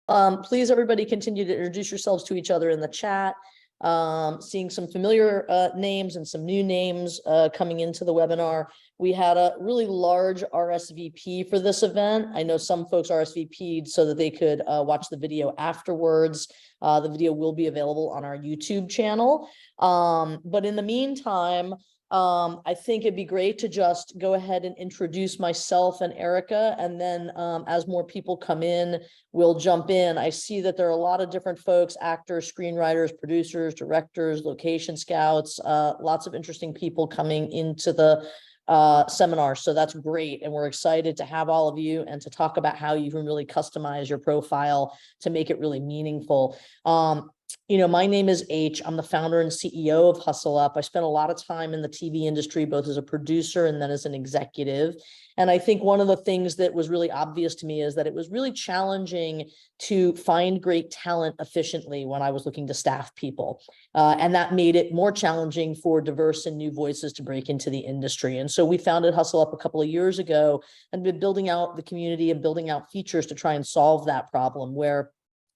Please, everybody, continue to introduce yourselves to each other in the chat. Seeing some familiar names and some new names coming into the webinar. We had a really large RSVP for this event. I know some folks RSVP'd so that they could watch the video afterwards. The video will be available on our YouTube channel. But in the meantime, I think it'd be great to just go ahead and introduce myself and Erica, and then as more people come in, we'll jump in. I see that there are a lot of different folks, actors, screenwriters, producers, directors, location scouts, lots of interesting people coming into the seminar. So that's great. And we're excited to have all of you and to talk about how you can really customize your profile to make it really meaningful. You know, my name is H. I'm the founder and CEO of HUSSLUP. I spent a lot of time in the TV industry, both as a producer and then as an executive. And I think one of the things that was really obvious to me is that it was really challenging to find great talent efficiently when I was looking to staff people. And that made it more challenging for diverse and new voices to break into the industry. And so we founded HUSSLUP a couple of years ago and been building out the community and building out features to try and solve that problem, where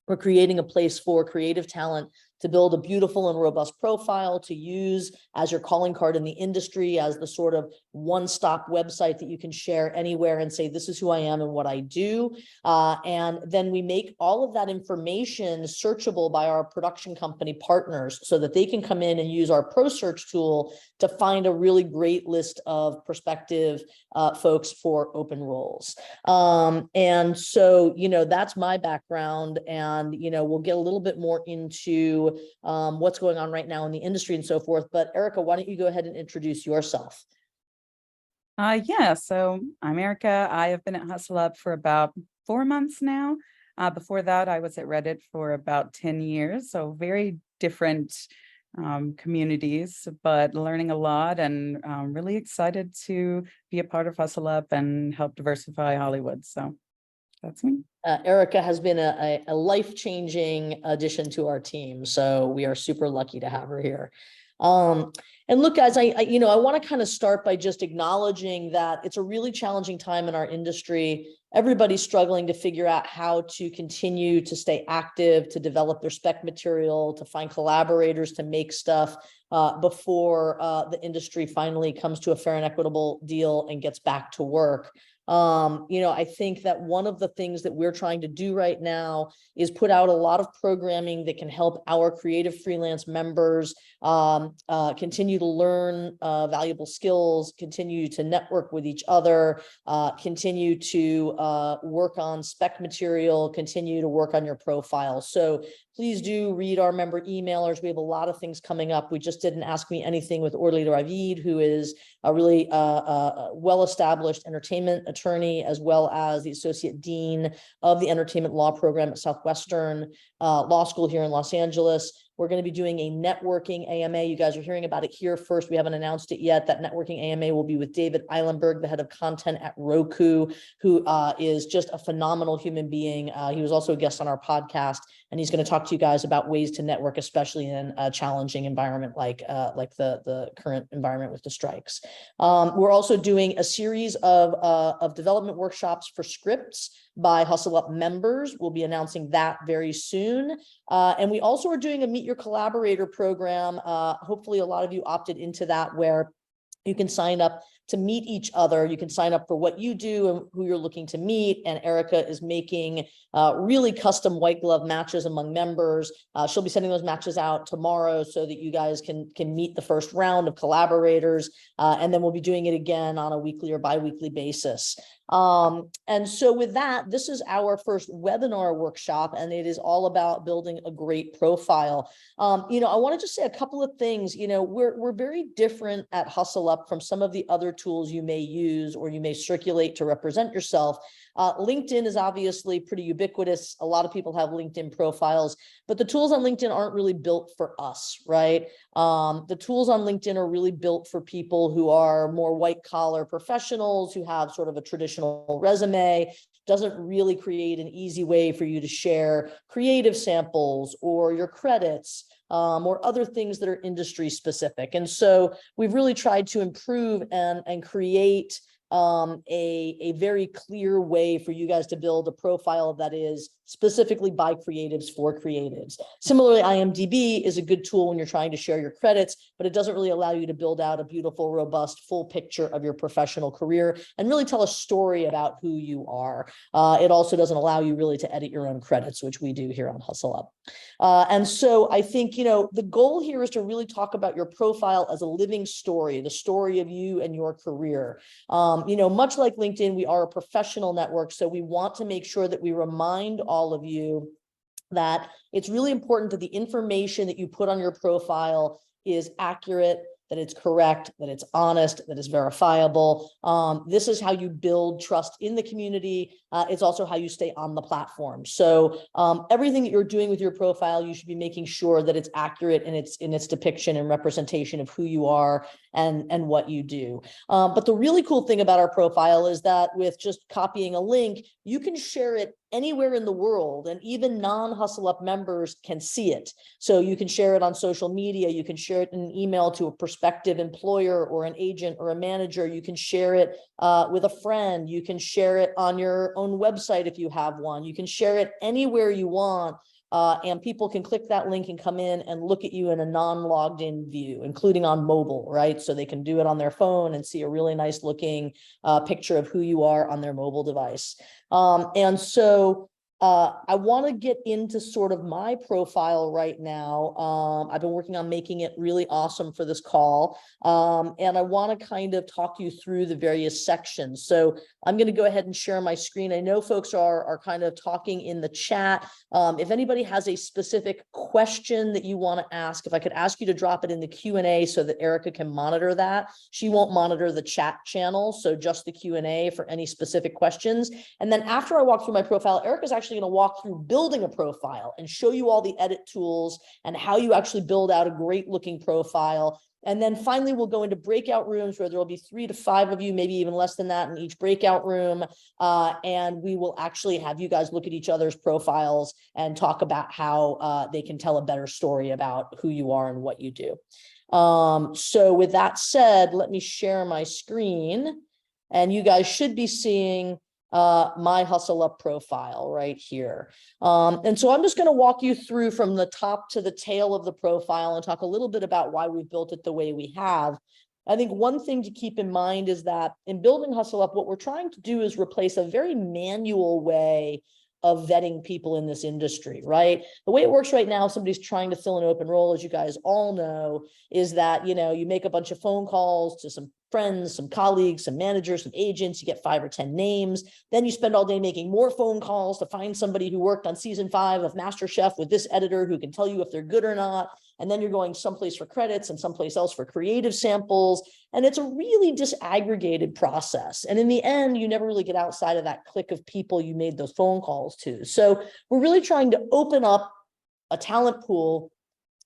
we're creating a place for creative talent to build a beautiful and robust profile to use as your calling card in the industry, as the sort of one-stop website that you can share anywhere and say, this is who I am and what I do. And then we make all of that information searchable by our production company partners so that they can come in and use our Pro Search tool to find a really great list of prospective folks for open roles. And so, you know, that's my background. And, you know, we'll get a little bit more into what's going on right now in the industry and so forth. But Erica, why don't you go ahead and introduce yourself? Yeah, so I'm Erica. I have been at HUSSLUP for about 4 months now. Before that, I was at Reddit for about 10 years. So very different communities, but learning a lot, and really excited to be a part of HUSSLUP and help diversify Hollywood. So that's me. Erica has been a life-changing addition to our team, so we are super lucky to have her here. And look, guys, I want to kind of start by just acknowledging that it's a really challenging time in our industry. Everybody's struggling to figure out how to continue to stay active, to develop their spec material, to find collaborators, to make stuff before the industry finally comes to a fair and equitable deal and gets back to work. I think that one of the things that we're trying to do right now is put out a lot of programming that can help our creative freelance members continue to learn valuable skills, continue to network with each other, continue to work on spec material, continue to work on your profile. So please do read our member emailers. We have a lot of things coming up. We just didn't Ask Me Anything with Orly Ravid, who is a really well-established entertainment attorney, as well as the Associate Dean of the Entertainment Law Program at Southwestern Law School here in Los Angeles. We're going to be doing a networking AMA. You guys are hearing about it here first. We haven't announced it yet. That networking AMA will be with David Eilenberg, the head of content at Roku, who is just a phenomenal human being. He was also a guest on our podcast, and he's going to talk to you guys about ways to network, especially in a challenging environment like the current environment with the strikes. We're also doing a series of development workshops for scripts by HUSSLUP members. We'll be announcing that very soon. And we also are doing a Meet Your Collaborator program. Hopefully a lot of you opted into that, where you can sign up to meet each other. You can sign up for what you do and who you're looking to meet. And Erica is making really custom white glove matches among members. She'll be sending those matches out tomorrow so that you guys can meet the first round of collaborators. And then we'll be doing it again on a weekly or bi-weekly basis. And so with that, this is our first webinar workshop, and it is all about building a great profile. I want to just say a couple of things. We're very different at HUSSLUP from some of the other tools you may use or you may circulate to represent yourself. LinkedIn is obviously pretty ubiquitous. A lot of people have LinkedIn profiles, but the tools on LinkedIn aren't really built for us, right? The tools on LinkedIn are really built for people who are more white collar professionals, who have sort of a traditional resume. Doesn't really create an easy way for you to share creative samples or your credits, or other things that are industry specific. And so we've really tried to improve and create a very clear way for you guys to build a profile that is specifically by creatives for creatives. Similarly, IMDb is a good tool when you're trying to share your credits, but it doesn't really allow you to build out a beautiful, robust, full picture of your professional career and really tell a story about who you are. It also doesn't allow you really to edit your own credits, which we do here on HUSSLUP. And so I think, the goal here is to really talk about your profile as a living story, the story of you and your career. Much like LinkedIn, we are a professional network, so we want to make sure that we remind all of you that it's really important that the information that you put on your profile is accurate, that it's correct, that it's honest, that it's verifiable. This is how you build trust in the community. It's also how you stay on the platform. So everything that you're doing with your profile, you should be making sure that it's accurate in its depiction and representation of who you are and what you do. But the really cool thing about our profile is that with just copying a link, you can share it anywhere in the world, and even non-HUSSLUP members can see it. So you can share it on social media, you can share it in an email to a prospective employer or an agent or a manager, you can share it with a friend, you can share it on your own website if you have one, you can share it anywhere you want. And people can click that link and come in and look at you in a non-logged in view, including on mobile, right? So they can do it on their phone and see a really nice looking picture of who you are on their mobile device. And so I want to get into sort of my profile right now. I've been working on making it really awesome for this call. And I want to kind of talk you through the various sections. So I'm going to go ahead and share my screen. I know folks are kind of talking in the chat. If anybody has a specific question that you want to ask, if I could ask you to drop it in the Q&A so that Erica can monitor that. She won't monitor the chat channel, so just the Q&A for any specific questions. And then after I walk through my profile, Erica's actually going to walk through building a profile and show you all the edit tools and how you actually build out a great looking profile. And then finally, we'll go into breakout rooms where there will be 3 to 5 of you, maybe even less than that in each breakout room. And we will actually have you guys look at each other's profiles and talk about how they can tell a better story about who you are and what you do. So with that said, let me share my screen and you guys should be seeing my HUSSLUP profile right here. And so I'm just going to walk you through from the top to the tail of the profile and talk a little bit about why we've built it the way we have. I think one thing to keep in mind is that in building HUSSLUP, what we're trying to do is replace a very manual way of vetting people in this industry, right? The way it works right now, if somebody's trying to fill an open role, as you guys all know, is that, you make a bunch of phone calls to some friends, some colleagues, some managers, some agents, you get 5 or 10 names. Then you spend all day making more phone calls to find somebody who worked on season 5 of MasterChef with this editor who can tell you if they're good or not. And then you're going someplace for credits and someplace else for creative samples. And it's a really disaggregated process. And in the end, you never really get outside of that clique of people you made those phone calls to. So we're really trying to open up a talent pool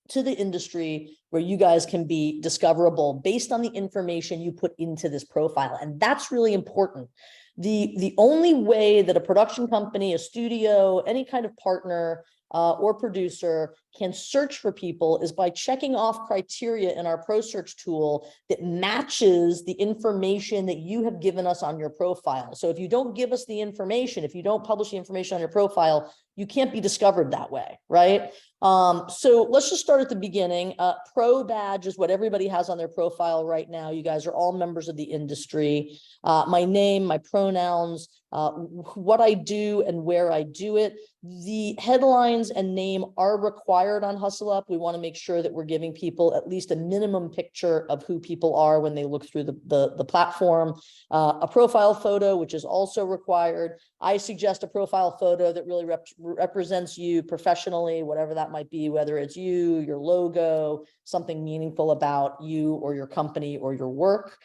to the industry where you guys can be discoverable based on the information you put into this profile. And that's really important. The only way that a production company, a studio, any kind of partner or producer can search for people is by checking off criteria in our Pro Search tool that matches the information that you have given us on your profile. So if you don't give us the information, if you don't publish the information on your profile, you can't be discovered that way, right? So let's just start at the beginning. Pro badge is what everybody has on their profile right now. You guys are all members of the industry. My name, my pronouns, what I do and where I do it. The headlines and name are required on HUSSLUP. We want to make sure that we're giving people at least a minimum picture of who people are when they look through the platform. A profile photo, which is also required. I suggest a profile photo that really represents you professionally, whatever that might be, whether it's you, your logo, something meaningful about you or your company or your work.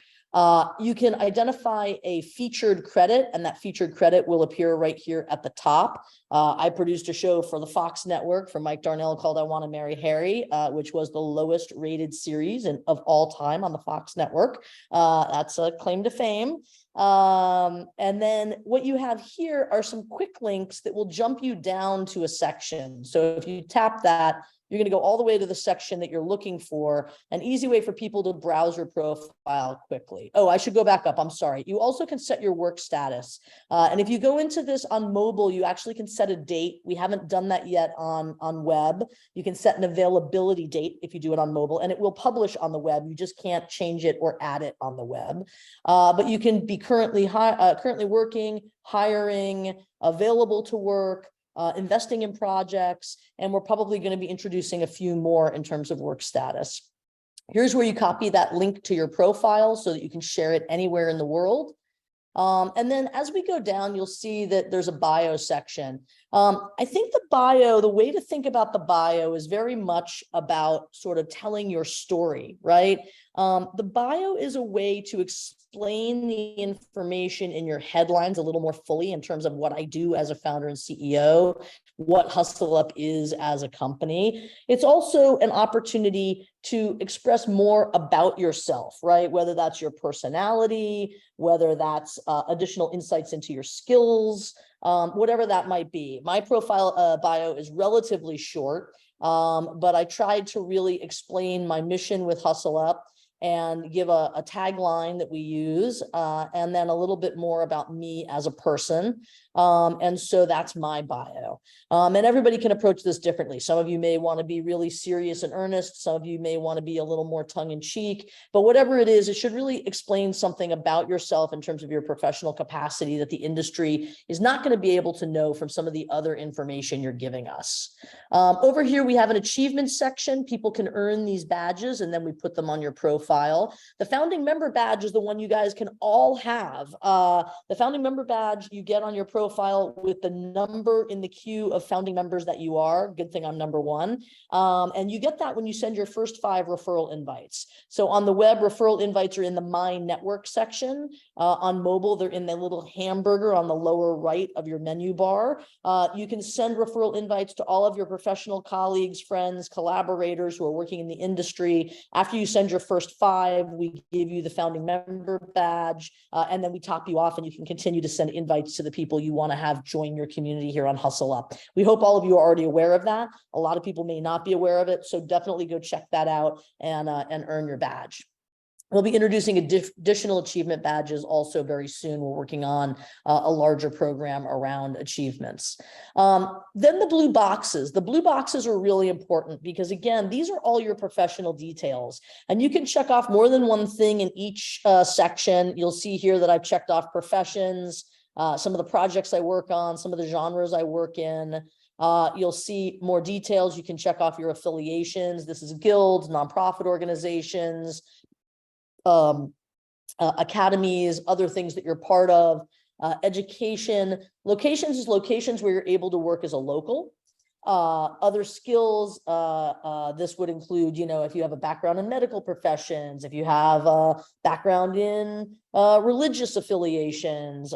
You can identify a featured credit, and that featured credit will appear right here at the top. I produced a show for the Fox network for Mike Darnell called I Want to Marry Harry, which was the lowest rated series of all time on the Fox network. That's a claim to fame. And then what you have here are some quick links that will jump you down to a section. So if you tap that, you're going to go all the way to the section that you're looking for, an easy way for people to browse your profile quickly. Oh, I should go back up. I'm sorry. You also can set your work status. And if you go into this on mobile, you actually can set a date. We haven't done that yet on web. You can set an availability date if you do it on mobile, and it will publish on the web. You just can't change it or add it on the web. But you can be currently working, hiring, available to work, investing in projects, and we're probably going to be introducing a few more in terms of work status. Here's where you copy that link to your profile so that you can share it anywhere in the world. And then as we go down, you'll see that there's a bio section. I think the way to think about the bio is very much about sort of telling your story, right? The bio is a way to explain the information in your headlines a little more fully in terms of what I do as a founder and CEO, what HUSSLUP is as a company. It's also an opportunity to express more about yourself, right? Whether that's your personality, whether that's additional insights into your skills, whatever that might be. My profile bio is relatively short, but I tried to really explain my mission with HUSSLUP and give a tagline that we use, and then a little bit more about me as a person. And so that's my bio. And everybody can approach this differently. Some of you may want to be really serious and earnest. Some of you may want to be a little more tongue in cheek, but whatever it is, it should really explain something about yourself in terms of your professional capacity that the industry is not going to be able to know from some of the other information you're giving us. Over here, we have an achievements section. People can earn these badges and then we put them on your profile. The founding member badge is the one you guys can all have. The founding member badge you get on your profile with the number in the queue of founding members that you are. Good thing I'm number one. And you get that when you send your first 5 referral invites. So on the web, referral invites are in the My Network section. On mobile, they're in the little hamburger on the lower right of your menu bar. You can send referral invites to all of your professional colleagues, friends, collaborators who are working in the industry. After you send your first 5, we give you the founding member badge, and then we top you off and you can continue to send invites to the people you want to have join your community here on HUSSLUP. We hope all of you are already aware of that. A lot of people may not be aware of it, so definitely go check that out and earn your badge. We'll be introducing additional achievement badges also very soon. We're working on a larger program around achievements. Then the blue boxes. The blue boxes are really important because, again, these are all your professional details. And you can check off more than one thing in each section. You'll see here that I've checked off professions, some of the projects I work on, some of the genres I work in. You'll see more details. You can check off your affiliations. This is guilds, nonprofit organizations, academies, other things that you're part of, education. Locations is locations where you're able to work as a local. Other skills, this would include, if you have a background in medical professions, if you have a background in religious affiliations,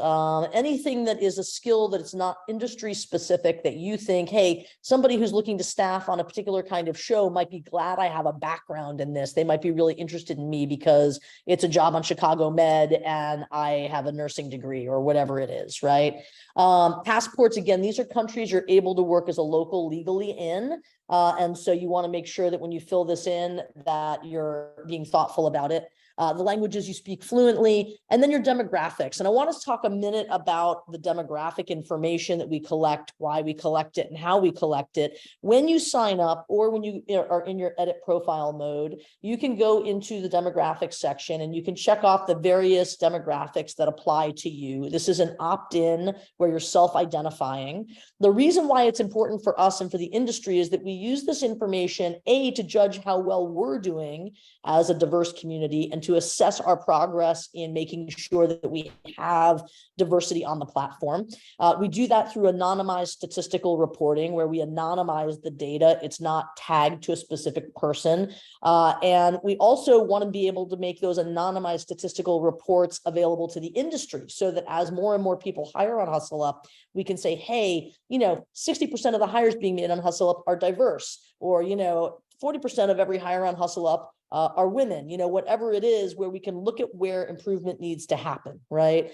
anything that is a skill that it's not industry specific that you think, hey, somebody who's looking to staff on a particular kind of show might be glad I have a background in this. They might be really interested in me because it's a job on Chicago Med and I have a nursing degree or whatever it is, right? Passports, again, these are countries you're able to work as a local legally in. And so you want to make sure that when you fill this in that you're being thoughtful about it. The languages you speak fluently, and then your demographics. And I want to talk a minute about the demographic information that we collect, why we collect it, and how we collect it. When you sign up or when you are in your edit profile mode, you can go into the demographics section and you can check off the various demographics that apply to you. This is an opt-in where you're self-identifying. The reason why it's important for us and for the industry is that we use this information, to judge how well we're doing as a diverse community and to assess our progress in making sure that we have diversity on the platform. We do that through anonymized statistical reporting where we anonymize the data. It's not tagged to a specific person. And we also want to be able to make those anonymized statistical reports available to the industry so that as more and more people hire on HUSSLUP, we can say, hey, 60% of the hires being made on HUSSLUP are diverse, or 40% of every hire on HUSSLUP are women, whatever it is, where we can look at where improvement needs to happen, right?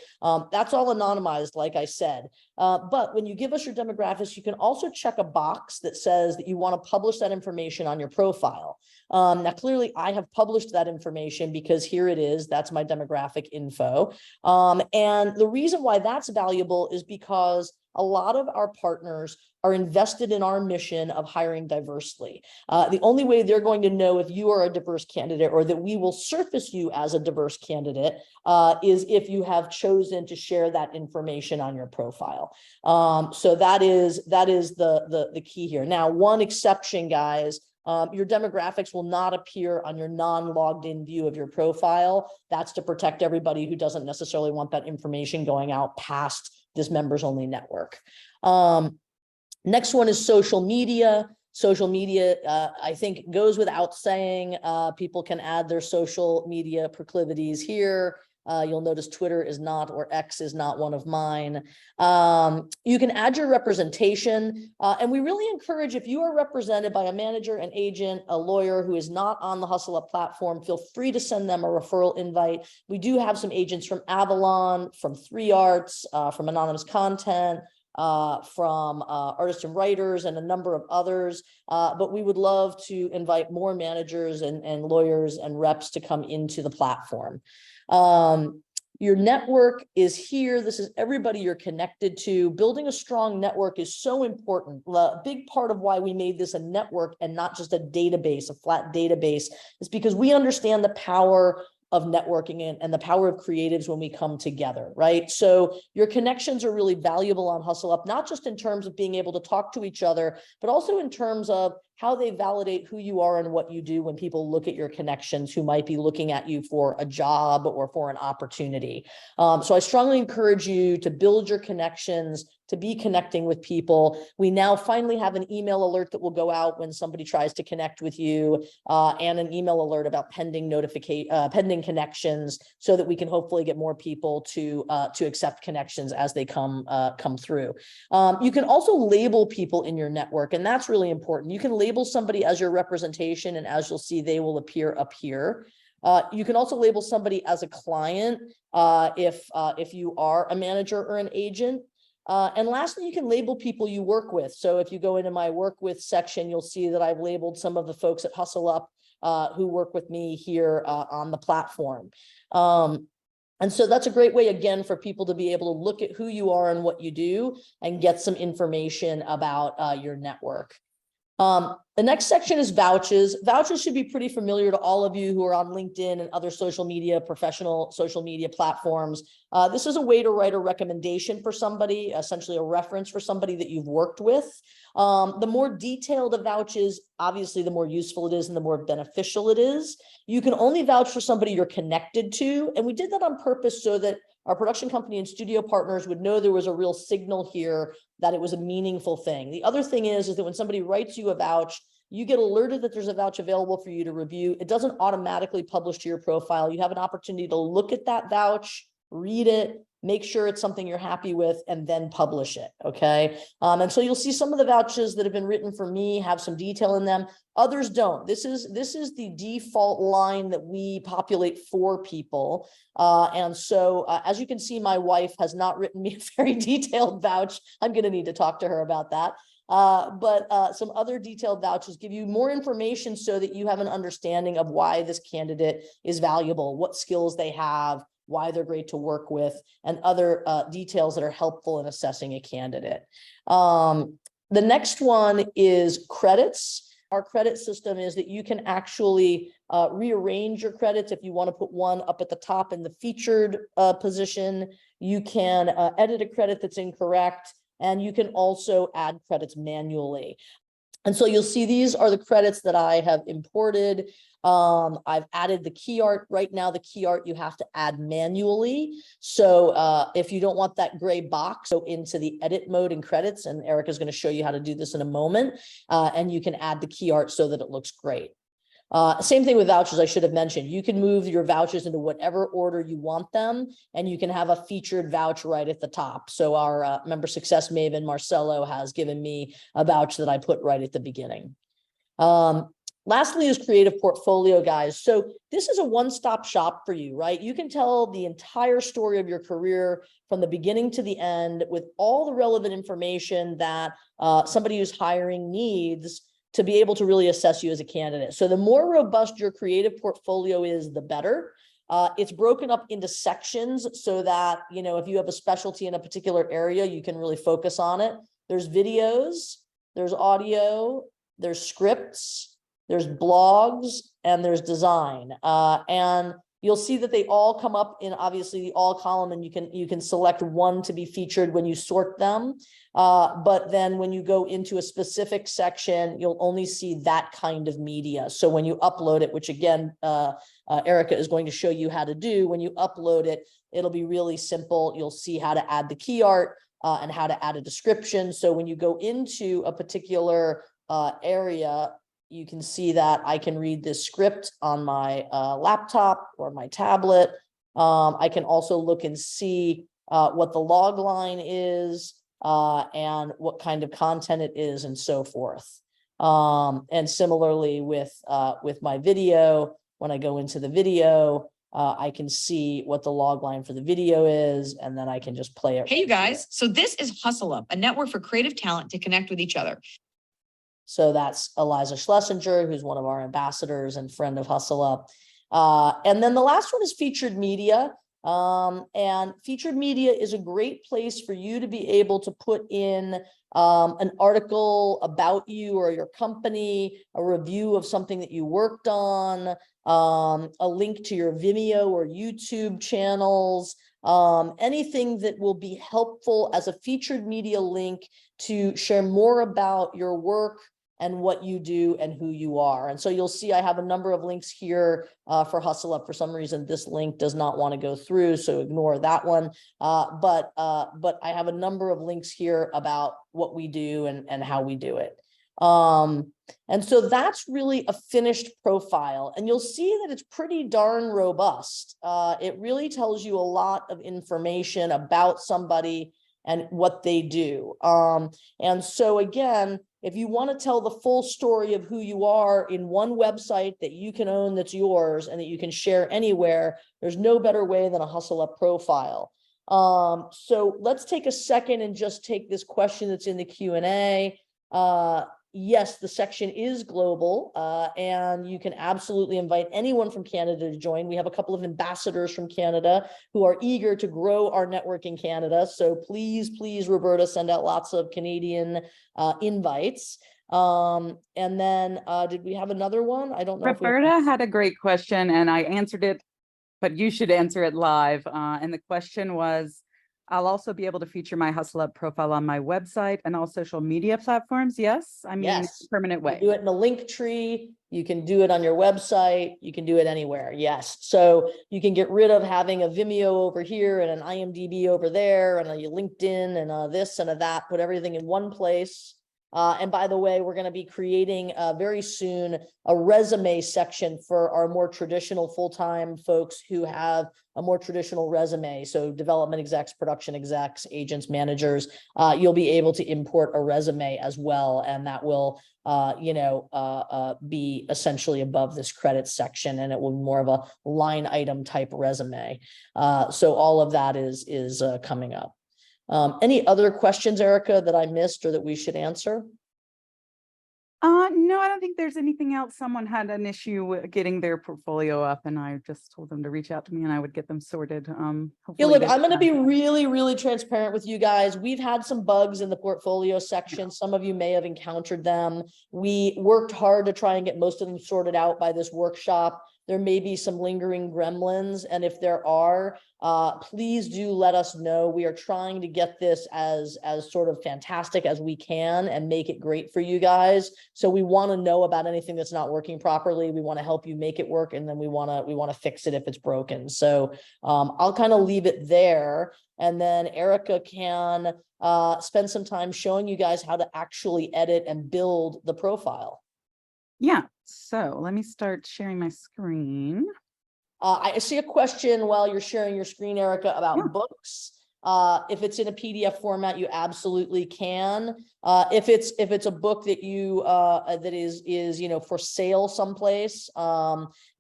That's all anonymized, like I said. But when you give us your demographics, you can also check a box that says that you want to publish that information on your profile. Now, clearly, I have published that information because here it is. That's my demographic info. And the reason why that's valuable is because a lot of our partners are invested in our mission of hiring diversely. The only way they're going to know if you are a diverse candidate or that we will surface you as a diverse candidate is if you have chosen to share that information on your profile. So that is the key here. Now, one exception, guys. Your demographics will not appear on your non-logged in view of your profile. That's to protect everybody who doesn't necessarily want that information going out past this members only network. Next one is social media. Social media, I think, goes without saying. People can add their social media proclivities here. You'll notice Twitter is not, or X is not, one of mine. You can add your representation, and we really encourage, if you are represented by a manager, an agent, a lawyer who is not on the HUSSLUP platform, feel free to send them a referral invite. We do have some agents from Avalon, from 3 Arts, from Anonymous Content, from artists and writers, and a number of others. But we would love to invite more managers and lawyers and reps to come into the platform. Your network is here. This is everybody you're connected to. Building a strong network is so important. A big part of why we made this a network and not just a database, a flat database, is because we understand the power of networking and the power of creatives when we come together, right? So your connections are really valuable on HUSSLUP, not just in terms of being able to talk to each other, but also in terms of how they validate who you are and what you do when people look at your connections who might be looking at you for a job or for an opportunity. So I strongly encourage you to build your connections, to be connecting with people. We now finally have an email alert that will go out when somebody tries to connect with you, and an email alert about pending connections, so that we can hopefully get more people to accept connections as they come through. You can also label people in your network, and that's really important. You can label somebody as your representation, and as you'll see, they will appear up here. You can also label somebody as a client if you are a manager or an agent. And lastly, you can label people you work with. So if you go into my work with section, you'll see that I've labeled some of the folks at HUSSLUP who work with me here on the platform. And so that's a great way, again, for people to be able to look at who you are and what you do and get some information about your network. The next section is vouchers. Vouchers should be pretty familiar to all of you who are on LinkedIn and other social media, professional social media platforms. This is a way to write a recommendation for somebody, essentially a reference for somebody that you've worked with. The more detailed a vouch is, obviously, the more useful it is and the more beneficial it is. You can only vouch for somebody you're connected to. And we did that on purpose so that our production company and studio partners would know there was a real signal here that it was a meaningful thing. The other thing is that when somebody writes you a vouch, you get alerted that there's a vouch available for you to review. It doesn't automatically publish to your profile. You have an opportunity to look at that vouch, read it, make sure it's something you're happy with, and then publish it, okay? And so you'll see some of the vouchers that have been written for me have some detail in them. Others don't. This is the default line that we populate for people. And so as you can see, my wife has not written me a very detailed vouch. I'm going to need to talk to her about that. But some other detailed vouchers give you more information so that you have an understanding of why this candidate is valuable, what skills they have, why they're great to work with, and other details that are helpful in assessing a candidate. The next one is credits. Our credit system is that you can actually rearrange your credits. If you want to put one up at the top in the featured position, you can edit a credit that's incorrect, and you can also add credits manually. And so you'll see these are the credits that I have imported. I've added the key art. Right now, the key art you have to add manually. So if you don't want that gray box, go into the edit mode in credits, and Erica's going to show you how to do this in a moment. And you can add the key art so that it looks great. Same thing with vouchers, I should have mentioned. You can move your vouchers into whatever order you want them, and you can have a featured vouch right at the top. So our member success maven, Marcelo, has given me a vouch that I put right at the beginning. Lastly is creative portfolio, guys. So this is a one-stop shop for you, right? You can tell the entire story of your career from the beginning to the end with all the relevant information that somebody who's hiring needs to be able to really assess you as a candidate. So the more robust your creative portfolio is, the better. It's broken up into sections so that, you know, if you have a specialty in a particular area, you can really focus on it. There's videos, there's audio, there's scripts, there's blogs, and there's design. And you'll see that they all come up in obviously the all column, and you can select one to be featured when you sort them. But then when you go into a specific section, you'll only see that kind of media. So when you upload it, which again, Erica is going to show you how to do, when you upload it, it'll be really simple. You'll see how to add the key art and how to add a description. So when you go into a particular area, you can see that I can read this script on my laptop or my tablet. I can also look and see what the log line is and what kind of content it is and so forth. And similarly with my video, when I go into the video, I can see what the log line for the video is, and then I can just play it. Hey, you guys. So this is HUSSLUP, a network for creative talent to connect with each other. So that's Eliza Schlesinger, who's one of our ambassadors and friend of HUSSLUP. And then the last one is featured media. And featured media is a great place for you to be able to put in an article about you or your company, a review of something that you worked on, a link to your Vimeo or YouTube channels, anything that will be helpful as a featured media link to share more about your work and what you do and who you are. And so you'll see I have a number of links here for HUSSLUP. For some reason, this link does not want to go through, so ignore that one. But I have a number of links here about what we do and how we do it. And so that's really a finished profile. And you'll see that it's pretty darn robust. It really tells you a lot of information about somebody and what they do. And so again, if you want to tell the full story of who you are in one website that you can own, that's yours, and that you can share anywhere, there's no better way than a HUSSLUP profile. So let's take a second and just take this question that's in the Q&A. Yes, the section is global, and you can absolutely invite anyone from Canada to join. We have a couple of ambassadors from Canada who are eager to grow our network in Canada. So please, Roberta, send out lots of Canadian invites. And then did we have another one? I don't know. Roberta had a great question and I answered it, but you should answer it live. And the question was, I'll also be able to feature my HUSSLUP profile on my website and all social media platforms. Yes, I mean, yes. Permanent way. You do it in a link tree. You can do it on your website. You can do it anywhere. Yes. So you can get rid of having a Vimeo over here and an IMDb over there and a LinkedIn and this and a that, put everything in one place. And by the way, we're going to be creating very soon a resume section for our more traditional full-time folks who have a more traditional resume. So development execs, production execs, agents, managers, you'll be able to import a resume as well. And that will, be essentially above this credits section, and it will be more of a line item type resume. So all of that is coming up. Any other questions, Erica, that I missed or that we should answer? No, I don't think there's anything else. Someone had an issue with getting their portfolio up and I just told them to reach out to me and I would get them sorted. Yeah, look, I'm going to be really transparent with you guys. We've had some bugs in the portfolio section. Yeah. Some of you may have encountered them. We worked hard to try and get most of them sorted out by this workshop. There may be some lingering gremlins, and if there are, please do let us know. We are trying to get this as sort of fantastic as we can and make it great for you guys. So we want to know about anything that's not working properly. We want to help you make it work, and then we want to fix it if it's broken. So I'll kind of leave it there, and then Erica can spend some time showing you guys how to actually edit and build the profile. Yeah, so let me start sharing my screen. I see a question while you're sharing your screen, Erica, about books. If it's in a PDF format, you absolutely can. If it's a book that you that is for sale someplace,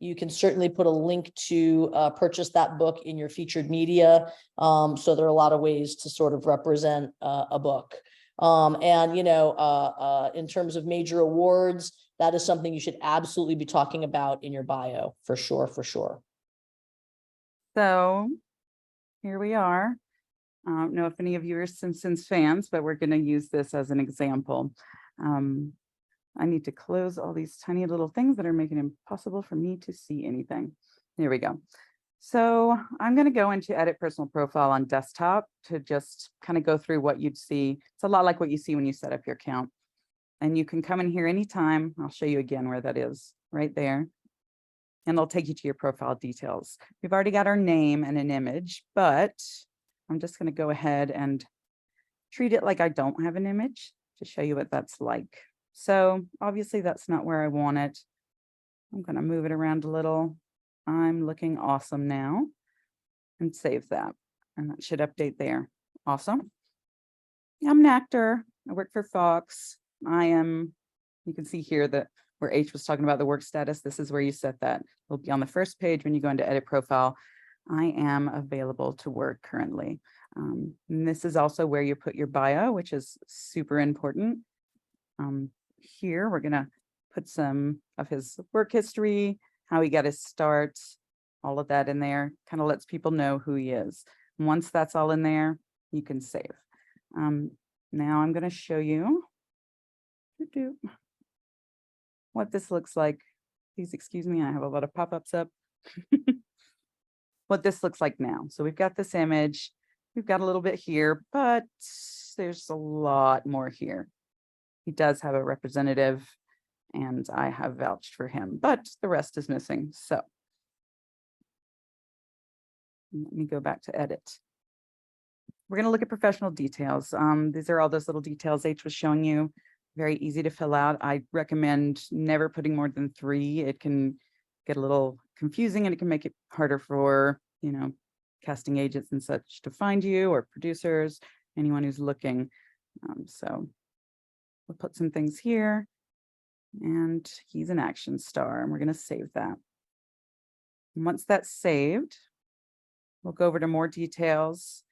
you can certainly put a link to purchase that book in your featured media. So there are a lot of ways to sort of represent a book. And in terms of major awards, that is something you should absolutely be talking about in your bio, for sure, for sure. So here we are. I don't know if any of you are Simpsons fans, but we're going to use this as an example. I need to close all these tiny little things that are making it impossible for me to see anything. There we go. So I'm going to go into edit personal profile on desktop to just kind of go through what you'd see. It's a lot like what you see when you set up your account. And you can come in here anytime. I'll show you again where that is, right there. And it'll take you to your profile details. We've already got our name and an image, but I'm just going to go ahead and treat it like I don't have an image to show you what that's like. So obviously that's not where I want it. I'm going to move it around a little. I'm looking awesome now, and save that. And that should update there. Awesome. I'm an actor. I work for Fox. You can see here that where H was talking about the work status, this is where you set that. It'll be on the first page when you go into edit profile. I am available to work currently. And this is also where you put your bio, which is super important. Here, we're gonna put some of his work history, how he got his start, all of that in there, kind of lets people know who he is. And once that's all in there, you can save. Now I'm gonna show you what this looks like. Please excuse me, I have a lot of pop-ups up. What this looks like now. So we've got this image, we've got a little bit here, but there's a lot more here. He does have a representative and I have vouched for him, but the rest is missing. So let me go back to edit. We're going to look at professional details. These are all those little details H was showing you. Very easy to fill out. I recommend never putting more than 3. It can get a little confusing and it can make it harder for, casting agents and such to find you, or producers, anyone who's looking. So we'll put some things here, and he's an action star, and we're going to save that. And once that's saved, we'll go over to more details.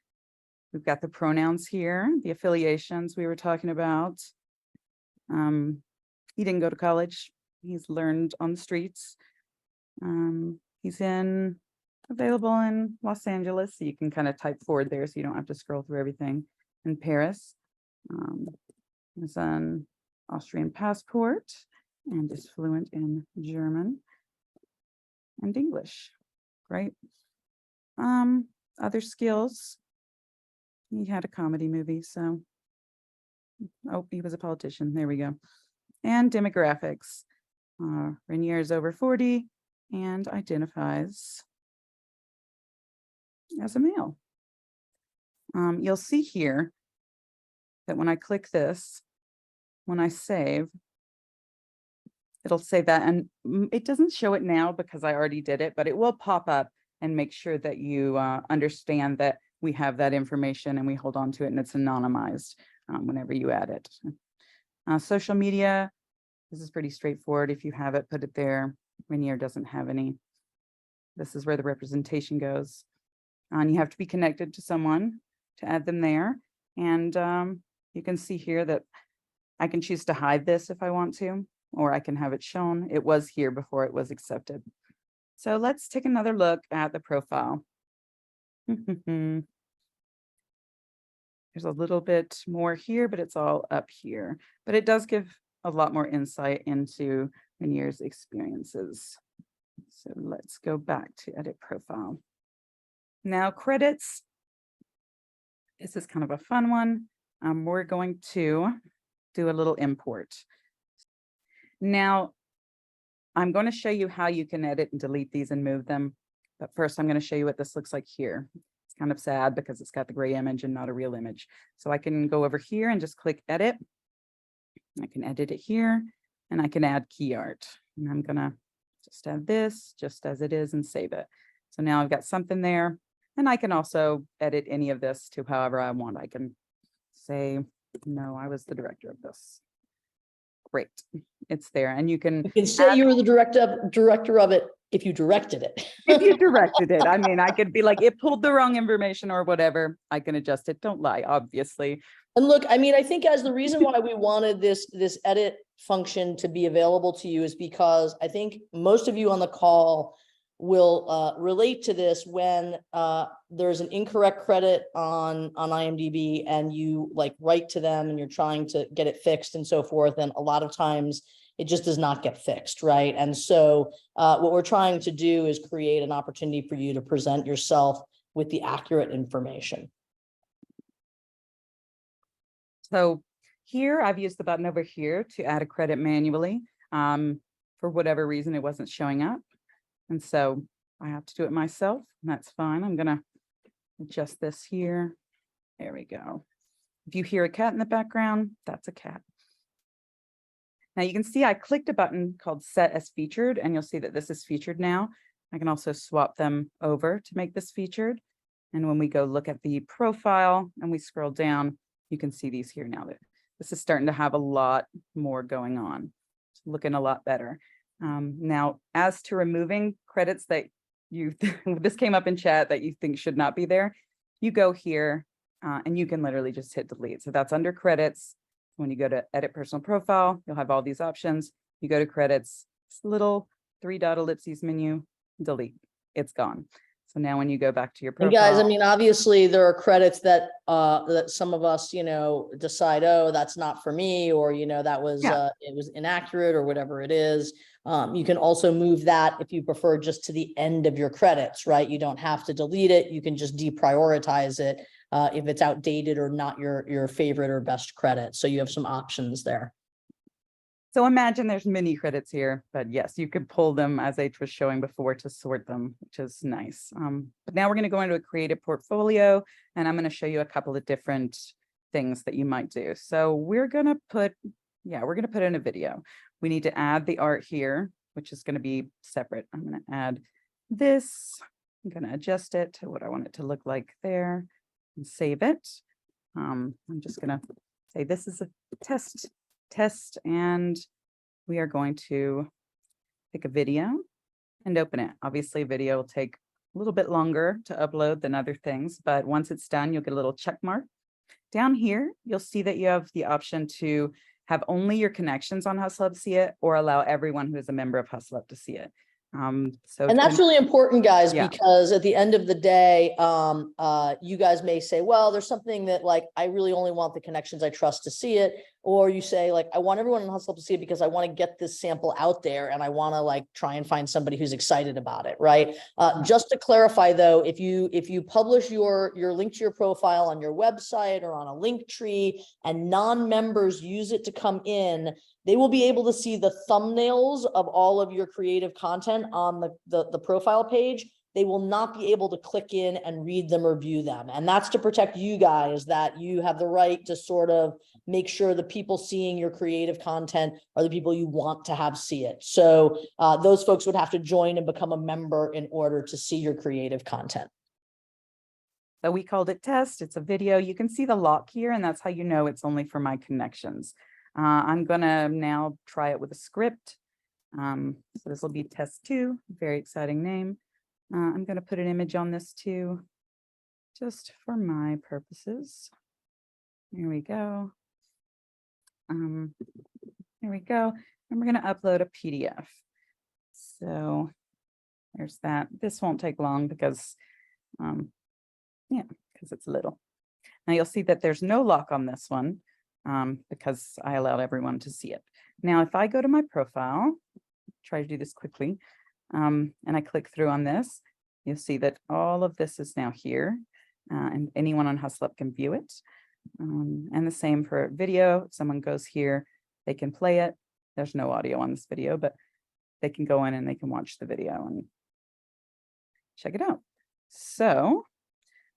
We've got the pronouns here, the affiliations we were talking about. He didn't go to college. He's learned on the streets. He's available in Los Angeles, so you can kind of type forward there so you don't have to scroll through everything. In Paris. He's an Austrian passport and is fluent in German and English. Great. Other skills. He had a comedy movie, so. Oh, he was a politician. There we go. And demographics. Rainier is over 40 and identifies as a male. You'll see here that when I click this, when I save, it'll say that, and it doesn't show it now because I already did it, but it will pop up and make sure that you understand that we have that information and we hold on to it and it's anonymized whenever you add it. Social media, this is pretty straightforward. If you have it, put it there. Rainier doesn't have any. This is where the representation goes. And you have to be connected to someone to add them there. And you can see here that I can choose to hide this if I want to, or I can have it shown. It was here before it was accepted. So let's take another look at the profile. There's a little bit more here, but it's all up here. But it does give a lot more insight into Rainier's experiences. So let's go back to edit profile. Now credits. This is kind of a fun one. We're going to do a little import. Now, I'm going to show you how you can edit and delete these and move them. But first, I'm going to show you what this looks like here. It's kind of sad because it's got the gray image and not a real image. So I can go over here and just click edit. I can edit it here and I can add key art. And I'm going to just add this just as it is and save it. So now I've got something there. And I can also edit any of this to however I want. I can say, no, I was the director of this. Great, it's there. And you can You can say you were the director of it if you directed it. if you directed it. I mean, I could be like, it pulled the wrong information or whatever. I can adjust it. Don't lie, obviously. And look, I mean, I think as the reason why we wanted this edit function to be available to you is because I think most of you on the call will relate to this when there's an incorrect credit on IMDb and you like write to them and you're trying to get it fixed and so forth. And a lot of times it just does not get fixed, right? And so what we're trying to do is create an opportunity for you to present yourself with the accurate information. So here I've used the button over here to add a credit manually. For whatever reason, it wasn't showing up. And so I have to do it myself, and that's fine. I'm gonna adjust this here. There we go. If you hear a cat in the background, that's a cat. Now you can see I clicked a button called Set as Featured, and you'll see that this is featured now. I can also swap them over to make this featured. And when we go look at the profile and we scroll down, you can see these here now. That this is starting to have a lot more going on. It's looking a lot better. Now, as to removing credits that you, this came up in chat that you think should not be there, you go here and you can literally just hit delete. So that's under credits. When you go to edit personal profile, you'll have all these options. You go to credits, this little 3-dot ellipses menu, delete, it's gone. So now when you go back to your profile. And guys, I mean, obviously there are credits that that some of us, you know, decide, oh, that's not for me, or, you know, that was it was inaccurate or whatever it is. You can also move that if you prefer just to the end of your credits, right? You don't have to delete it. You can just deprioritize it if it's outdated or not your favorite or best credit. So you have some options there. So imagine there's mini credits here, but yes, you could pull them as H was showing before to sort them, which is nice. But now we're going to go into a creative portfolio, and I'm going to show you a couple of different things that you might do. So we're going to put, we're going to put in a video. We need to add the art here, which is going to be separate. I'm going to add this. I'm going to adjust it to what I want it to look like there and save it. I'm just going to say this is a test, and we are going to pick a video and open it. Obviously, video will take a little bit longer to upload than other things, but once it's done, you'll get a little check mark. Down here, you'll see that you have the option to have only your connections on HUSSLUP see it, or allow everyone who is a member of HUSSLUP to see it. And that's really important, guys, because at the end of the day, you guys may say, well, there's something that like, I really only want the connections I trust to see it. Or you say like, I want everyone in HUSSLUP to see it because I want to get this sample out there and I want to like try and find somebody who's excited about it, right? Just to clarify though, if you publish your link to your profile on your website or on a link tree and non-members use it to come in, they will be able to see the thumbnails of all of your creative content on the profile page. They will not be able to click in and read them or view them. And that's to protect you guys, that you have the right to sort of make sure the people seeing your creative content are the people you want to have see it. So those folks would have to join and become a member in order to see your creative content. So we called it test. It's a video. You can see the lock here, and that's how you know it's only for my connections. I'm gonna now try it with a script. So this will be test 2, very exciting name. I'm gonna put an image on this too, just for my purposes. Here we go. Here we go. And we're gonna upload a PDF. So there's that. This won't take long because, because it's little. Now you'll see that there's no lock on this one. Because I allowed everyone to see it. Now, if I go to my profile, try to do this quickly, and I click through on this, you'll see that all of this is now here, and anyone on HUSSLUP can view it. And the same for video. If someone goes here, they can play it. There's no audio on this video, but they can go in and they can watch the video and check it out. So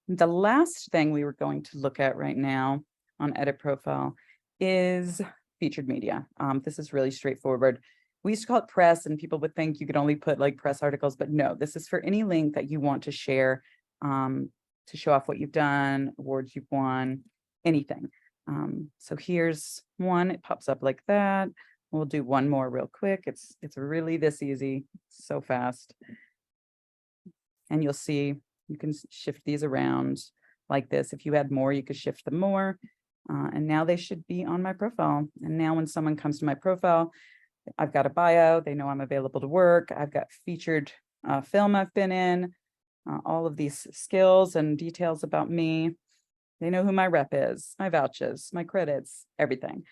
the last thing we were going to look at right now on edit profile is featured media. This is really straightforward. We used to call it press, and people would think you could only put like press articles, but no, this is for any link that you want to share to show off what you've done, awards you've won, anything. So here's one, it pops up like that. We'll do one more real quick. It's really this easy, so fast. And you'll see you can shift these around like this. If you had more, you could shift them more. And now they should be on my profile. And now when someone comes to my profile, I've got a bio, they know I'm available to work. I've got featured film I've been in, all of these skills and details about me. They know who my rep is, my vouchers, my credits, everything.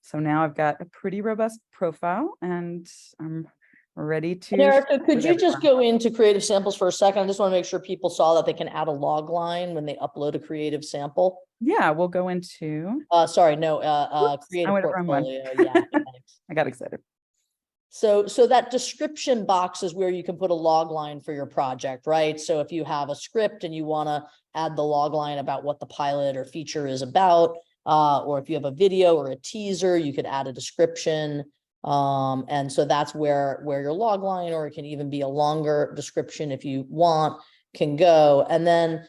So now I've got a pretty robust profile and I'm ready to. And Erica, could with you just everyone. go into creative samples for a second? I just want to make sure people saw that they can add a log line when they upload a creative sample. Yeah, we'll go into. Sorry, no, I creative went the wrong one. portfolio. Yeah. Thanks. I got excited. So that description box is where you can put a log line for your project, right? So if you have a script and you want to add the log line about what the pilot or feature is about, or if you have a video or a teaser, you could add a description. And so that's where your log line, or it can even be a longer description if you want, can go. And then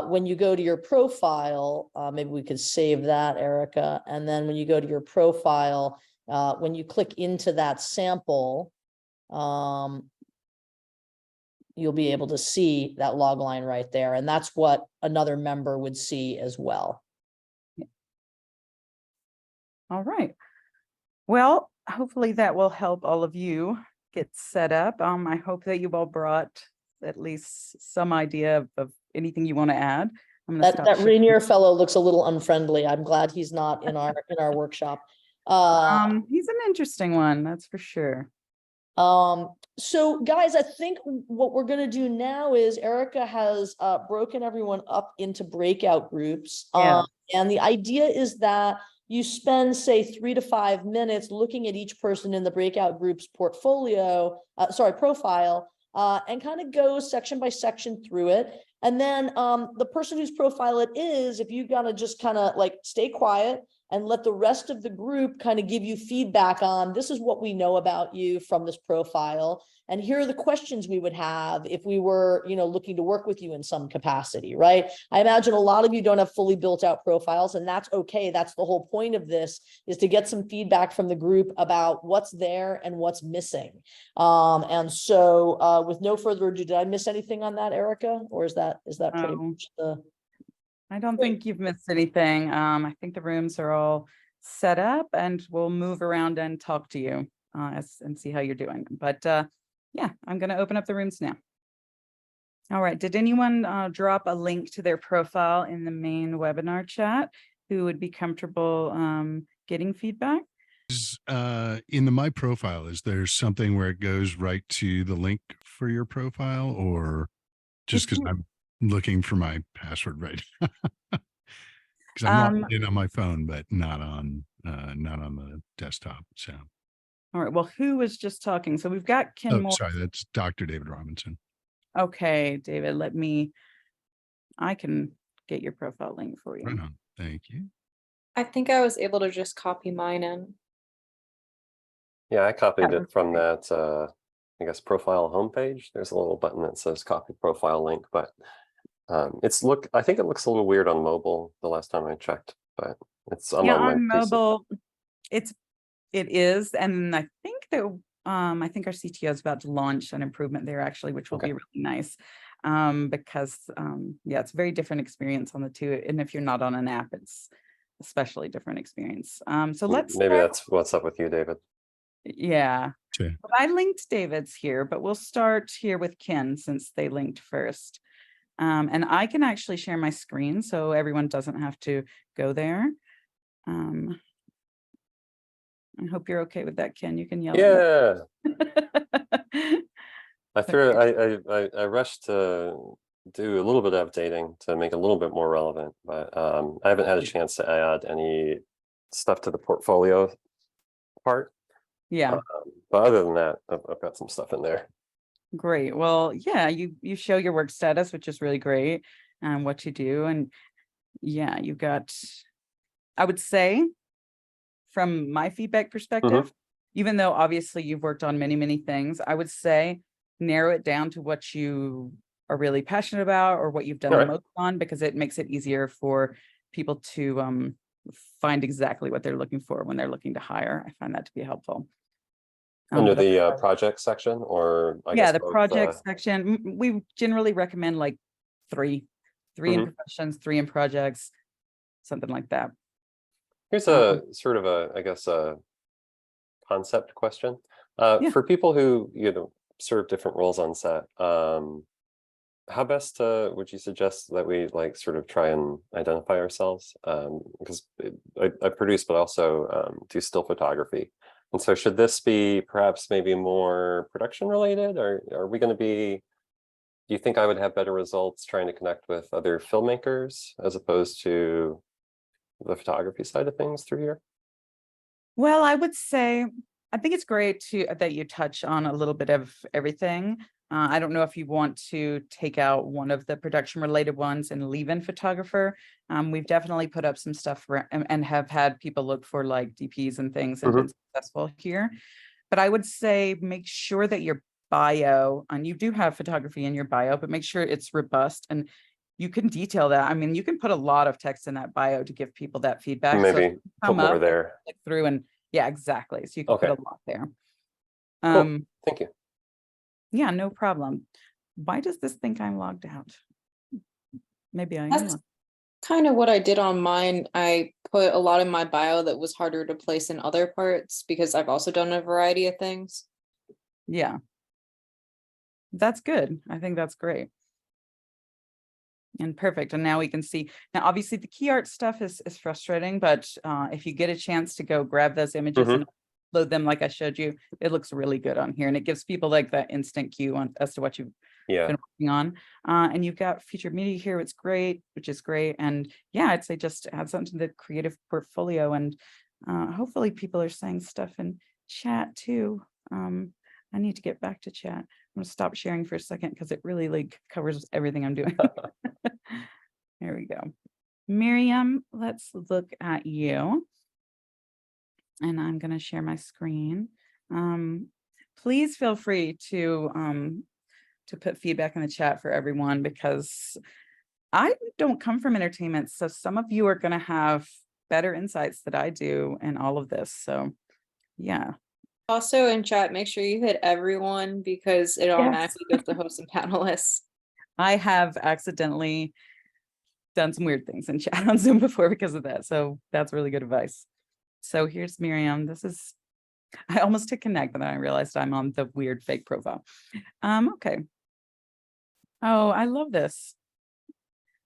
when you go to your profile, maybe we could save that, Erica. And then when you go to your profile, when you click into that sample, you'll be able to see that log line right there. And that's what another member would see as well. All right. Well, hopefully that will help all of you get set up. I hope that you've all brought at least some idea of anything you want to add. I'm gonna That Rainier fellow looks a little unfriendly. I'm glad he's not in our workshop. He's an interesting one, that's for sure. So guys, I think what we're going to do now is Erica has broken everyone up into breakout groups. Yeah. And the idea is that you spend, say, 3 to 5 minutes looking at each person in the breakout group's profile, and kind of go section by section through it. And then the person whose profile it is, if you gotta just kind of like stay quiet and let the rest of the group kind of give you feedback on, this is what we know about you from this profile. And here are the questions we would have if we were, looking to work with you in some capacity, right? I imagine a lot of you don't have fully built out profiles, and that's okay. That's the whole point of this, is to get some feedback from the group about what's there and what's missing. And so with no further ado, did I miss anything on that, Erica? Or is that pretty much the... I don't think you've missed anything. I think the rooms are all set up and we'll move around and talk to you and see how you're doing. But yeah, I'm going to open up the rooms now. All right. Did anyone drop a link to their profile in the main webinar chat who would be comfortable getting feedback? In the My Profile, is there something where it goes right to the link for your profile, or just because I'm looking for my password right? Because I'm logged in on my phone, but not on the desktop. So, all right. Well, who was just talking? So we've got Ken Moore. Sorry, that's Dr. David Robinson. Okay, David, I can get your profile link for you. Right on. Thank you. I think I was able to just copy mine in. Yeah, I copied it from that, I guess, profile homepage. There's a little button that says copy profile link, but I think it looks a little weird on mobile the last time I checked, but I'm on mobile. It is, and I think that I think our CTO is about to launch an improvement there actually, which will be really nice. Because it's a very different experience on the two, and if you're not on an app, it's especially different experience. So maybe that's what's up with you, David. Yeah. Okay. But I linked David's here, but we'll start here with Ken since they linked first. And I can actually share my screen so everyone doesn't have to go there. I hope you're okay with that, Ken. You can yell. Yeah. At I rushed to do a little bit of updating to make it a little bit more relevant, but I haven't had a chance to add any stuff to the portfolio part. Yeah. But other than that, I've got some stuff in there. Great. Well, yeah, you show your work status, which is really great, and what you do. And yeah, you've got, I would say, from my feedback perspective, even though obviously you've worked on many, many things, I would say narrow it down to what you are really passionate about or what you've done the Alright. most on, because it makes it easier for people to find exactly what they're looking for when they're looking to hire. I find that to be helpful. Under But the project section, or I yeah, guess the both, project section, we generally recommend like three in Mhm. professions, 3 in projects, something like that. Here's Um, a sort of a, I guess, a concept question. Yeah. For people who, serve different roles on set, how best would you suggest that we like sort of try and identify ourselves? Because I produce, but also do still photography. And so should this be perhaps maybe more production related, or are we going to be, do you think I would have better results trying to connect with other filmmakers as opposed to the photography side of things through here? Well, I would say, I think it's great that you touch on a little bit of everything. I don't know if you want to take out one of the production related ones and leave in photographer. We've definitely put up some stuff and have had people look for like DPs and things and been successful here. But I would say make sure that your bio, and you do have photography in your bio, but make sure it's robust and you can detail that. I mean, you can put a lot of text in that bio to give people that feedback. So Maybe put come more up, there. click through, and yeah, exactly. So you can put Okay, a lot there. cool. Thank you. Yeah, no problem. Why does this think I'm logged out? Maybe I am. That's kind of what I did on mine. I put a lot in my bio that was harder to place in other parts because I've also done a variety of things. Yeah. That's good. I think that's great. And perfect. And now we can see, now obviously the key art stuff is frustrating, but if you get a chance to go grab those images and load them like I showed you, it looks really good on here. And it gives people like that instant cue on as to what you've Yeah. been working on. And you've got featured media here, which is great. And yeah, I'd say just add something to the creative portfolio. And hopefully people are saying stuff in chat too. I need to get back to chat. I'm gonna stop sharing for a second because it really like covers everything I'm doing. There we go. Miriam, let's look at you. And I'm gonna share my screen. Please feel free to put feedback in the chat for everyone, because I don't come from entertainment. So some of you are gonna have better insights that I do in all of this. So yeah. Also in chat, make sure you hit everyone because it automatically goes to hosts and panelists. I have accidentally done some weird things in chat on Zoom before because of that. So that's really good advice. So here's Miriam. I almost hit connect, but then I realized I'm on the weird fake profile. Okay. Oh, I love this.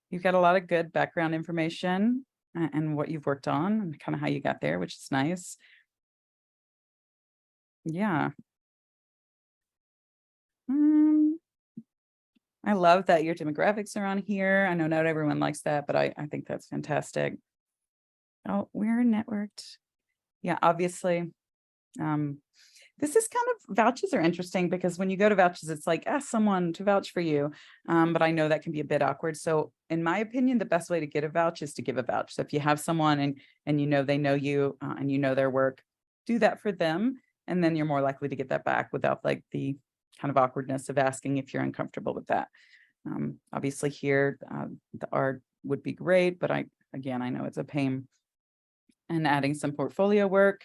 You've got a lot of good background information and what you've worked on and kind of how you got there, which is nice. Yeah. I love that your demographics are on here. I know not everyone likes that, but I think that's fantastic. Oh, we're networked. Yeah, obviously. This is kind of, vouches are interesting because when you go to vouches, it's like, ask someone to vouch for you. But I know that can be a bit awkward. So in my opinion, the best way to get a vouch is to give a vouch. So if you have someone and you know they know you and you know their work, do that for them. And then you're more likely to get that back without like the kind of awkwardness of asking if you're uncomfortable with that. Obviously here, the art would be great, but I know it's a pain. And adding some portfolio work,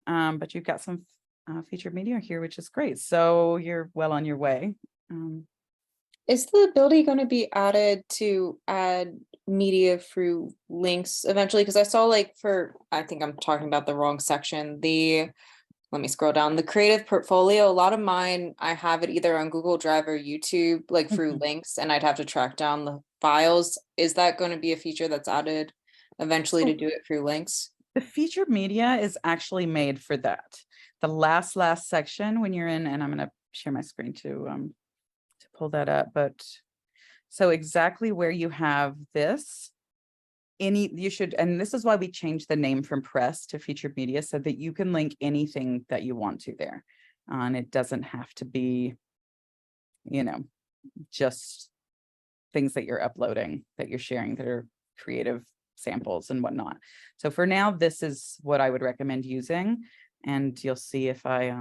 but you've got some featured media here, which is great. So you're well on your way. Is the ability going to be added to add media through links eventually? Because I saw like I think I'm talking about the wrong section. Let me scroll down. The creative portfolio, a lot of mine, I have it either on Google Drive or YouTube, like through links, and I'd have to track down the files. Is that going to be a feature that's added eventually to do it through links? The featured media is actually made for that. The last section when you're in, and I'm going to share my screen to pull that up. But so exactly where you have this, you should, and this is why we changed the name from press to featured media so that you can link anything that you want to there. And it doesn't have to be, just things that you're uploading, that you're sharing, that are creative samples and whatnot. So for now, this is what I would recommend using. And you'll see if I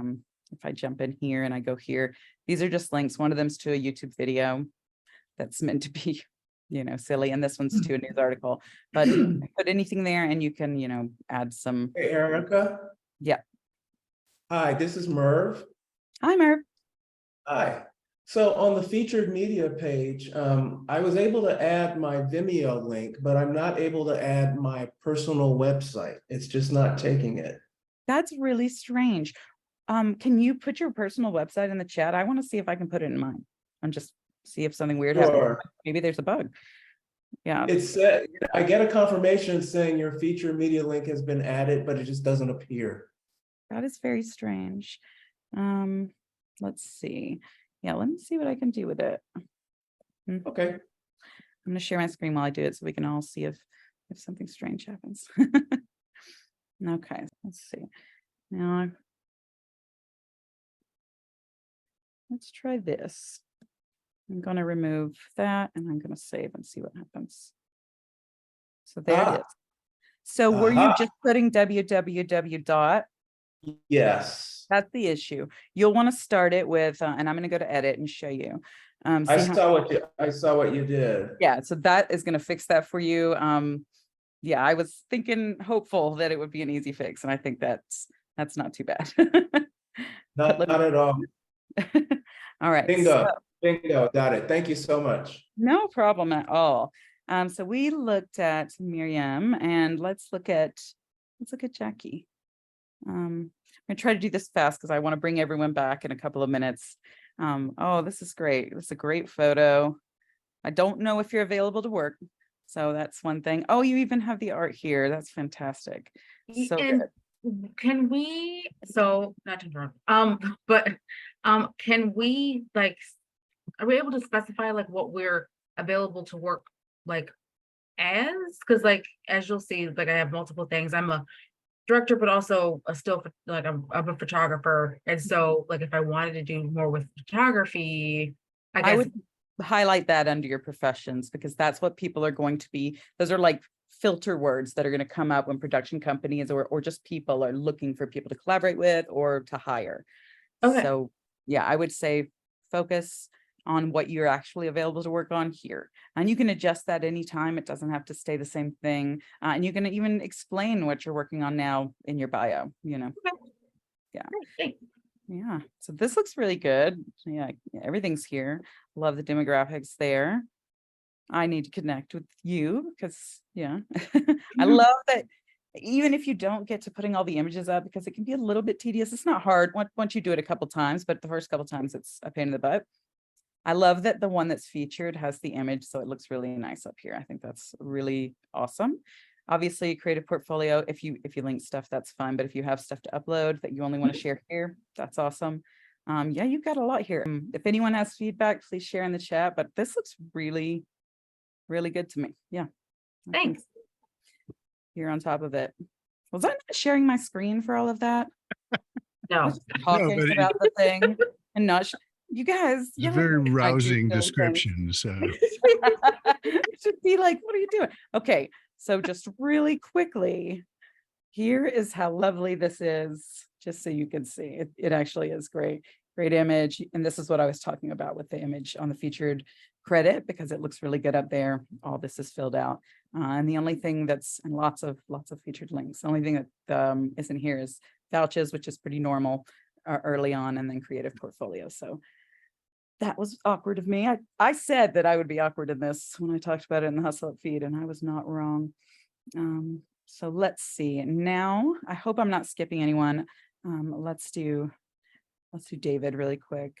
jump in here and I go here, these are just links. One of them's to a YouTube video. that's meant to be, silly. And this one's to a news article, but you can put anything there and you can, add some. Hey, Erica. Yeah. Hi, this is Merv. Hi, Merv. Hi. So on the featured media page, I was able to add my Vimeo link, but I'm not able to add my personal website. It's just not taking it. That's really strange. Can you put your personal website in the chat? I want to see if I can put it in mine and just see if something weird happens. Sure. Maybe there's a bug. Yeah. It said, I get a confirmation saying your featured media link has been added, but it just doesn't appear. That is very strange. Let's see. Yeah, let me see what I can do with it. Okay. I'm going to share my screen while I do it so we can all see if something strange happens. Okay, let's see. Now, let's try this. I'm going to remove that and I'm going to save and see what happens. So there it is. So were you just putting www dot? Yes. That's the issue. You'll want to start it with, and I'm going to go to edit and show you. I saw what you did. Yeah, so that is going to fix that for you. Yeah, I was hopeful that it would be an easy fix, and I think that's not too bad. Not at all. All right. Bingo. Bingo. Got it. Thank you so much. No problem at all. So we looked at Miriam, and let's look at Jackie. I'm gonna try to do this fast because I want to bring everyone back in a couple of minutes. Oh, this is great. This is a great photo. I don't know if you're available to work, so that's one thing. Oh, you even have the art here. That's fantastic. So and good. can we, so not to interrupt, but can we are we able to specify what we're available to work as? Because as you'll see, I have multiple things. I'm a director, but also a still I'm a photographer, and so if I wanted to do more with photography, I would highlight that under your professions, because that's what people are going to be. Those are filter words that are going to come up when production companies or just people are looking for people to collaborate with or to hire. Okay. So yeah, I would say focus on what you're actually available to work on here. And you can adjust that anytime. It doesn't have to stay the same thing. And you can even explain what you're working on now in your bio, Yeah. Thanks. Yeah. So this looks really good. Yeah, everything's here. Love the demographics there. I need to connect with you because, I love that. Even if you don't get to putting all the images up, because it can be a little bit tedious. It's not hard once you do it a couple times, but the first couple times it's a pain in the butt. I love that the one that's featured has the image, so it looks really nice up here. I think that's really awesome. Obviously, creative portfolio, if you link stuff, that's fine. But if you have stuff to upload that you only want to share here, that's awesome. Yeah, you've got a lot here. If anyone has feedback, please share in the chat. But this looks really, really good to me. Yeah. Thanks. You're on top of it. Was I not sharing my screen for all of that? No. Talking about the thing and not. You guys, it's a very rousing description. So it should be what are you doing? Okay, so just really quickly, here is how lovely this is, just so you can see. It actually is great. Great image. And this is what I was talking about with the image on the featured credit, because it looks really good up there. All this is filled out. And the only thing and lots of featured links. The only thing that isn't here is vouchers, which is pretty normal early on, and then creative portfolio. So that was awkward of me. I said that I would be awkward in this when I talked about it in the HUSSLUP feed, and I was not wrong. So let's see. Now, I hope I'm not skipping anyone. Let's do David really quick.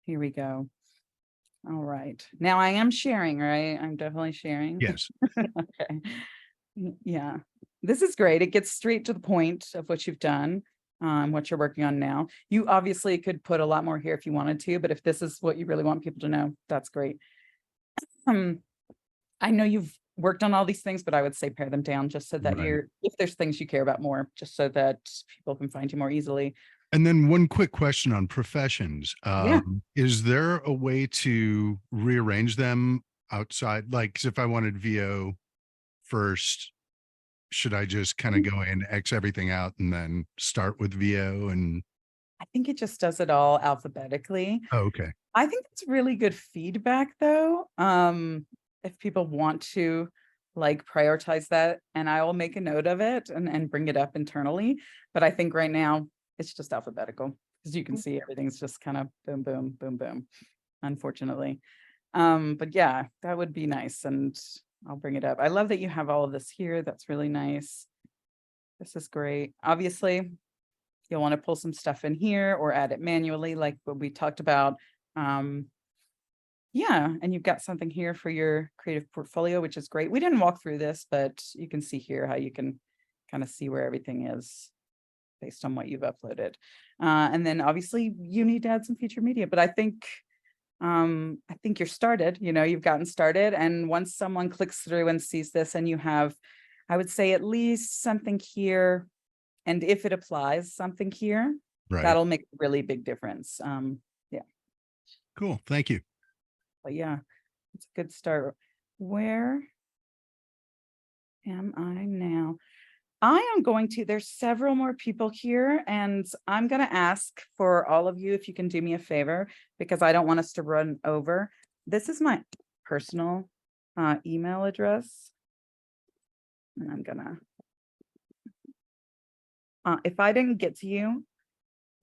Here we go. All right. Now I am sharing, right? I'm definitely sharing. yes. Okay. Yeah. This is great. It gets straight to the point of what you've done. What you're working on now. You obviously could put a lot more here if you wanted to, but if this is what you really want people to know, that's great. I know you've worked on all these things, but I would say pare them down just so that Right. if there's things you care about more, just so that people can find you more easily. And then one quick question on professions. Yeah. Is there a way to rearrange them outside? 'Cause if I wanted VO first, should I just kind of go in, X everything out, and then start with VO? And I think it just does it all alphabetically. Oh, okay. I think it's really good feedback though. If people want to like prioritize that, and I will make a note of it and bring it up internally. But I think right now it's just alphabetical, because you can see everything's just kind of boom, boom, boom, boom, unfortunately. But yeah, that would be nice, and I'll bring it up. I love that you have all of this here. That's really nice. This is great. Obviously, you'll want to pull some stuff in here or add it manually, like what we talked about. Yeah, and you've got something here for your creative portfolio, which is great. We didn't walk through this, but you can see here how you can kind of see where everything is based on what you've uploaded. And then obviously you need to add some featured media, but I think you're started, you've gotten started. And once someone clicks through and sees this and you have, I would say at least something here, and if it applies something here, Right. that'll make a really big difference. Yeah. Cool. Thank you. But yeah, it's a good start. Where am I now? I am going to, there's several more people here, and I'm going to ask for all of you if you can do me a favor, because I don't want us to run over. This is my personal email address. And I'm gonna, if I didn't get to you,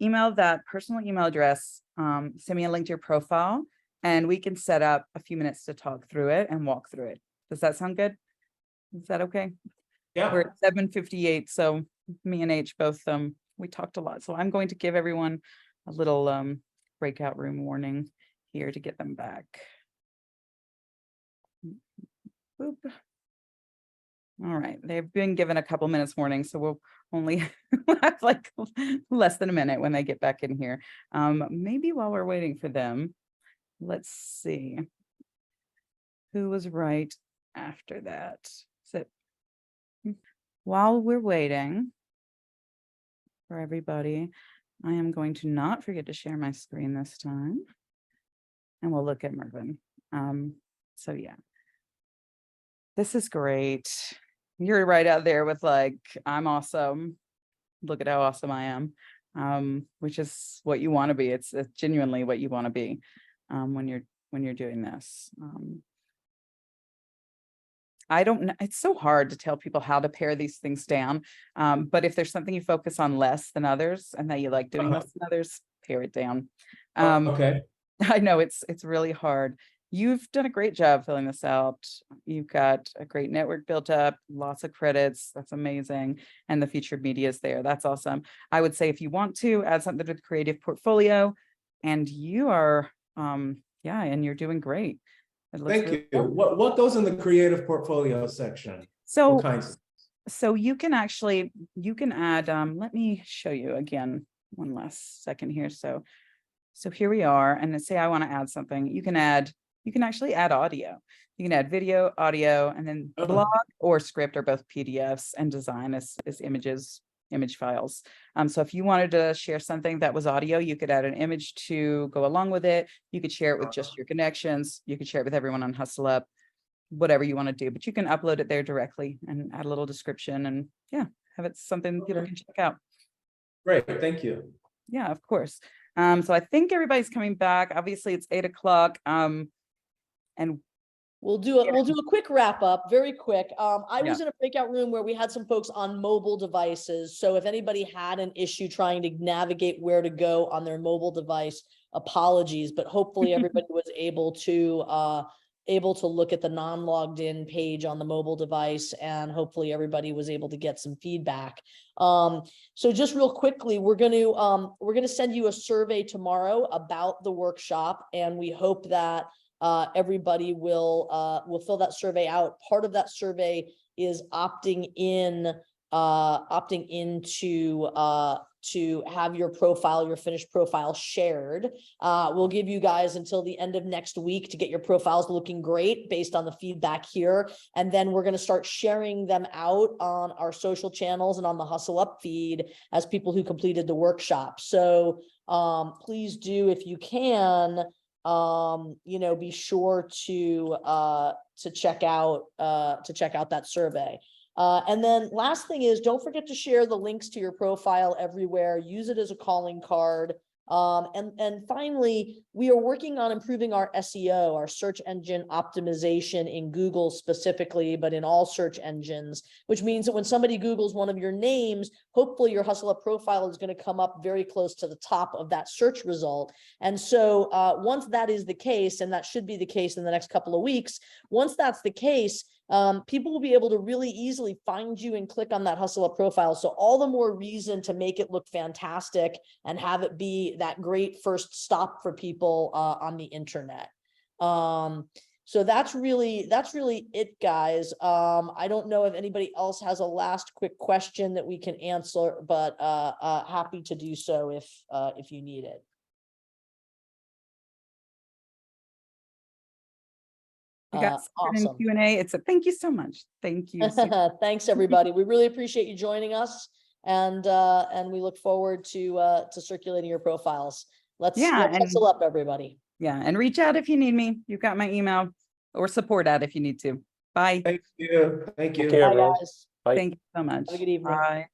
email that personal email address, send me a link to your profile, and we can set up a few minutes to talk through it and walk through it. Does that sound good? Is that okay? Yeah. We're at 7:58, so me and H both, we talked a lot. So I'm going to give everyone a little breakout room warning here to get them back. Boop. All right, they've been given a couple minutes warning, so we'll only have like less than a minute when they get back in here. Maybe while we're waiting for them, let's see who was right after that. So while we're waiting for everybody, I am going to not forget to share my screen this time, and we'll look at Mervin. So yeah, this is great. You're right out there with like, I'm awesome. Look at how awesome I am, which is what you want to be. It's genuinely what you want to be when you're doing this. I don't know. It's so hard to tell people how to pare these things down. But if there's something you focus on less than others and that you like doing less than others, pare it down. Okay. I know it's really hard. You've done a great job filling this out. You've got a great network built up, lots of credits. That's amazing. And the featured media is there. That's awesome. I would say if you want to add something to the creative portfolio, and you are, yeah, and you're doing great. Thank you. What goes in the creative portfolio section? So, what kinds? So you can actually, you can add, let me show you again, one last second here. So here we are, and let's say I want to add something. You can actually add audio. You can add video, audio, and then blog or script are both PDFs, and design is image files. So if you wanted to share something that was audio, you could add an image to go along with it. You could share it with just your connections. You could share it with everyone on HUSSLUP, whatever you want to do, but you can upload it there directly and add a little description, and yeah, have it something people can check out. Great, thank you. Yeah, of course. So I think everybody's coming back. Obviously it's 8 o'clock. And we'll do a quick wrap up, very quick. I was in a breakout room where we had some folks on mobile devices. So if anybody had an issue trying to navigate where to go on their mobile device, apologies, but hopefully everybody was able to look at the non-logged in page on the mobile device, and hopefully everybody was able to get some feedback. So just real quickly, we're going to send you a survey tomorrow about the workshop, and we hope that everybody will fill that survey out. Part of that survey is opting in to have your profile, your finished profile shared. We'll give you guys until the end of next week to get your profiles looking great based on the feedback here. And then we're going to start sharing them out on our social channels and on the HUSSLUP feed as people who completed the workshop. So please do, if you can, be sure to check out that survey. And then last thing is, don't forget to share the links to your profile everywhere. Use it as a calling card. And finally, we are working on improving our SEO, our search engine optimization in Google specifically, but in all search engines, which means that when somebody Googles one of your names, hopefully your HUSSLUP profile is going to come up very close to the top of that search result. And so once that is the case, and that should be the case in the next couple of weeks, once that's the case, people will be able to really easily find you and click on that HUSSLUP profile. So all the more reason to make it look fantastic and have it be that great first stop for people on the internet. So that's really it, guys. I don't know if anybody else has a last quick question that we can answer, but happy to do so if you need it. We got Awesome. Q&A. It's a thank you so much. Thank you. Thanks, everybody. We really appreciate you joining us, and we look forward to circulating your profiles. Let's hustle up, everybody. Yeah, and reach out if you need me. You've got my email, or support at if you need to. Bye. Thank you. Thank you. Okay, Bye, everyone. guys. Bye. Thank you so much. Have a good evening. Bye.